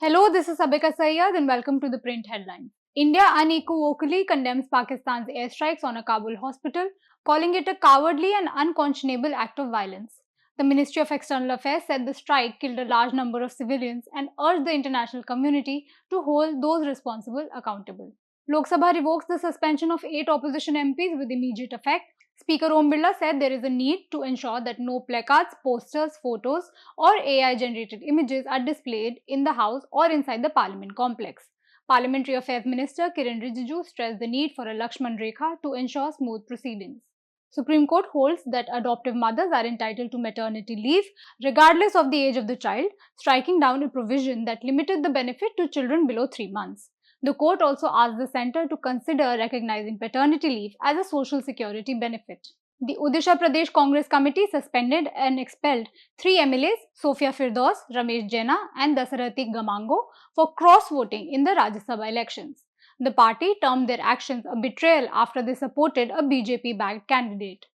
Hello, this is Abhika Sayyad and welcome to the print headline. India unequivocally condemns Pakistan's airstrikes on a Kabul hospital, calling it a cowardly and unconscionable act of violence. The Ministry of External Affairs said the strike killed a large number of civilians and urged the international community to hold those responsible accountable. Lok Sabha revokes the suspension of 8 opposition MPs with immediate effect. Speaker Om Birla said there is a need to ensure that no placards, posters, photos, or AI generated images are displayed in the House or inside the Parliament complex. Parliamentary Affairs Minister Kiran Rijiju stressed the need for a Lakshman Rekha to ensure smooth proceedings. Supreme Court holds that adoptive mothers are entitled to maternity leave regardless of the age of the child, striking down a provision that limited the benefit to children below 3 months. The court also asked the centre to consider recognizing paternity leave as a social security benefit. The Odisha Pradesh Congress Committee suspended and expelled 3 MLAs, Sophia Firdaus, Ramesh Jena, and Dasarathi Gamango, for cross voting in the Rajya Sabha elections. The party termed their actions a betrayal after they supported a BJP backed candidate.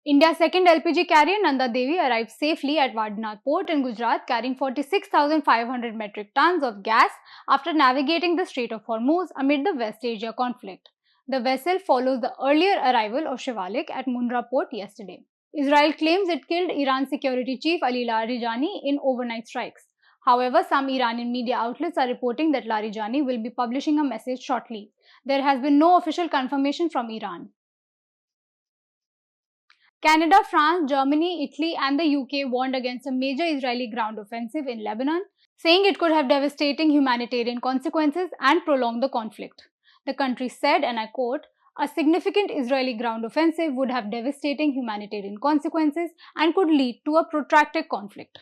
India's second LPG carrier Nanda Devi arrived safely at Vadnath port in Gujarat carrying 46,500 metric tons of gas after navigating the Strait of Hormuz amid the West Asia conflict. The vessel follows the earlier arrival of Shivalik at Mundra port yesterday. Israel claims it killed Iran security chief Ali Larijani in overnight strikes. However, some Iranian media outlets are reporting that Larijani will be publishing a message shortly. There has been no official confirmation from Iran. Canada, France, Germany, Italy, and the UK warned against a major Israeli ground offensive in Lebanon, saying it could have devastating humanitarian consequences and prolong the conflict. The countries said, and I quote, a significant Israeli ground offensive would have devastating humanitarian consequences and could lead to a protracted conflict.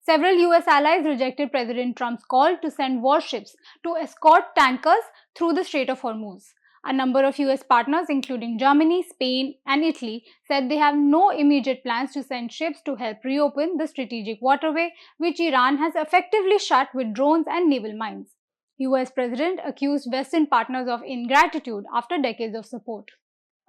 Several US allies rejected President Trump's call to send warships to escort tankers through the Strait of Hormuz. A number of US partners, including Germany, Spain, and Italy, said they have no immediate plans to send ships to help reopen the strategic waterway, which Iran has effectively shut with drones and naval mines. US President accused Western partners of ingratitude after decades of support.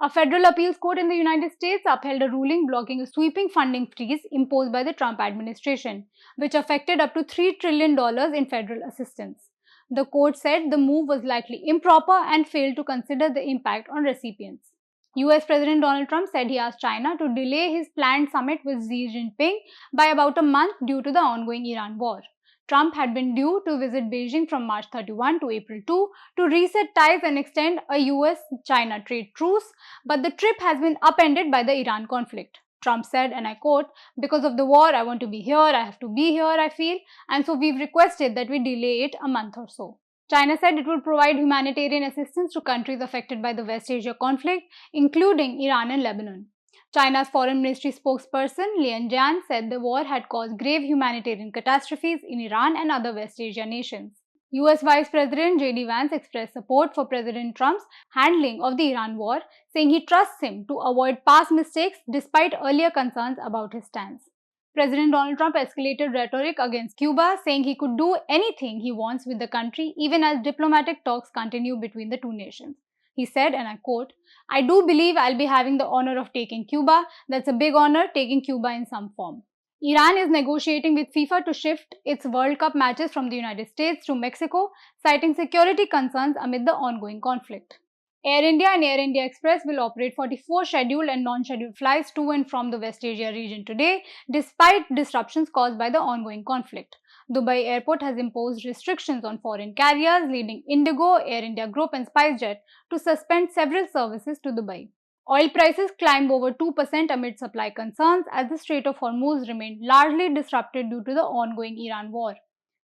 A federal appeals court in the United States upheld a ruling blocking a sweeping funding freeze imposed by the Trump administration, which affected up to $3 trillion in federal assistance. The court said the move was likely improper and failed to consider the impact on recipients. US President Donald Trump said he asked China to delay his planned summit with Xi Jinping by about a month due to the ongoing Iran war. Trump had been due to visit Beijing from March 31 to April 2 to reset ties and extend a US China trade truce, but the trip has been upended by the Iran conflict. Trump said, and I quote, because of the war, I want to be here, I have to be here, I feel, and so we've requested that we delay it a month or so. China said it would provide humanitarian assistance to countries affected by the West Asia conflict, including Iran and Lebanon. China's foreign ministry spokesperson Lian Jian said the war had caused grave humanitarian catastrophes in Iran and other West Asia nations. US Vice President JD Vance expressed support for President Trump's handling of the Iran war, saying he trusts him to avoid past mistakes despite earlier concerns about his stance. President Donald Trump escalated rhetoric against Cuba, saying he could do anything he wants with the country even as diplomatic talks continue between the two nations. He said, and I quote, I do believe I'll be having the honor of taking Cuba. That's a big honor, taking Cuba in some form. Iran is negotiating with FIFA to shift its World Cup matches from the United States to Mexico, citing security concerns amid the ongoing conflict. Air India and Air India Express will operate 44 scheduled and non-scheduled flights to and from the West Asia region today, despite disruptions caused by the ongoing conflict. Dubai Airport has imposed restrictions on foreign carriers, leading Indigo, Air India Group, and SpiceJet to suspend several services to Dubai. Oil prices climbed over 2% amid supply concerns as the Strait of Hormuz remained largely disrupted due to the ongoing Iran war.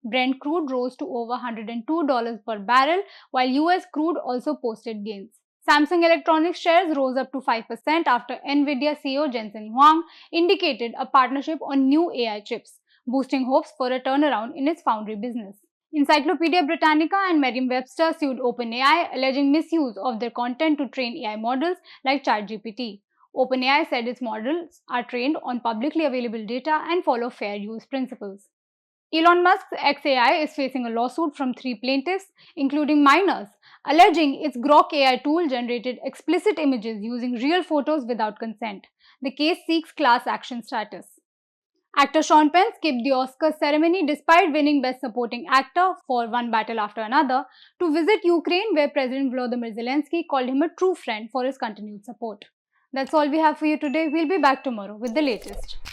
Brent crude rose to over $102 per barrel, while US crude also posted gains. Samsung Electronics shares rose up to 5% after Nvidia CEO Jensen Huang indicated a partnership on new AI chips, boosting hopes for a turnaround in its foundry business. Encyclopedia Britannica and Merriam-Webster sued OpenAI, alleging misuse of their content to train AI models like ChatGPT. OpenAI said its models are trained on publicly available data and follow fair use principles. Elon Musk's XAI is facing a lawsuit from 3 plaintiffs, including minors, alleging its Grok AI tool generated explicit images using real photos without consent. The case seeks class action status. Actor Sean Penn skipped the Oscars ceremony despite winning Best Supporting Actor for One Battle After Another to visit Ukraine, where President Volodymyr Zelensky called him a true friend for his continued support. That's all we have for you today. We'll be back tomorrow with the latest.